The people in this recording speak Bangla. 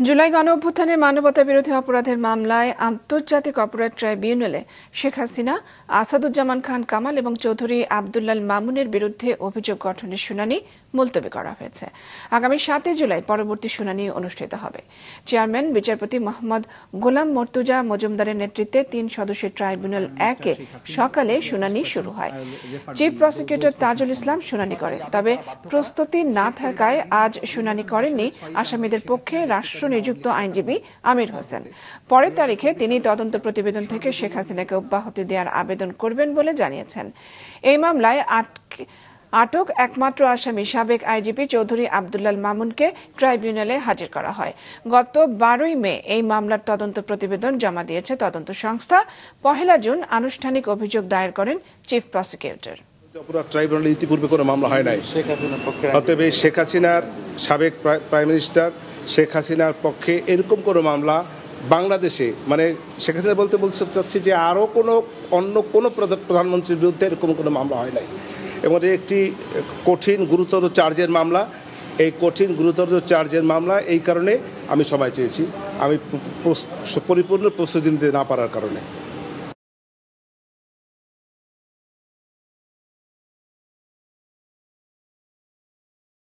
জুলাই গণঅভ্যুত্থানে মানবতা বিরোধী অপরাধের মামলায় আন্তর্জাতিক অপরাধ ট্রাইব্যুনালে শেখ হাসিনা, আসাদুজ্জামান খান কামাল এবং চৌধুরী আব্দুল্লাল মামুনের বিরুদ্ধে অভিযোগ গঠনের শুনানি মুলতবি করা হয়েছে। আগামী 7 জুলাই পরবর্তী শুনানি অনুষ্ঠিত হবে। চেয়ারম্যান বিচারপতি মোহাম্মদ গোলাম মর্তুজা মজুমদারের নেতৃত্বে 3 সদস্যের ট্রাইব্যুনাল 1-এ সকালে শুনানি শুরু হয়। চিফ প্রসিকিউটর তাজুল ইসলাম শুনানি করেন, তবে প্রস্তুতি না থাকায় আজ শুনানি করেননি আসামিদের পক্ষে রাষ্ট্র নিযুক্ত আইনজীবী আমির হোসেন। পরের তারিখে তিনি তদন্ত প্রতিবেদন থেকে শেখ হাসিনাকে অব্যাহতি দেওয়ার আবেদন করবেন বলে জানিয়েছেন। এই মামলায় আটক একমাত্র আসামি সাবেক আইজিপি চৌধুরী আব্দুল্লাল মামুনকে ট্রাইব্যুনালে হাজির করা হয়। গত 12 মে এই মামলার তদন্ত প্রতিবেদন জমা দিয়েছে তদন্ত সংস্থা। 1 জুন আনুষ্ঠানিক অভিযোগ দায়ের করেন চিফ প্রসিকিউটর। অপরাধ ট্রাইব্যুনালে ইতিপূর্বে কোনো মামলা হয় নাই। অতএব শেখ হাসিনার সাবেক প্রাইম মিনিস্টার শেখ হাসিনার পক্ষে এরকম কোনো মামলা বাংলাদেশে, মানে শেখ হাসিনা বলতে চাচ্ছি যে আরও অন্য কোনো প্রধানমন্ত্রীর বিরুদ্ধে এরকম কোনো মামলা হয় নাই এবং একটি কঠিন গুরুতর চার্জের মামলা। এই কঠিন গুরুতর চার্জের মামলা এই কারণে আমি সময় চেয়েছি, আমি পরিপূর্ণ প্রস্তুতি নিতে না পারার কারণে।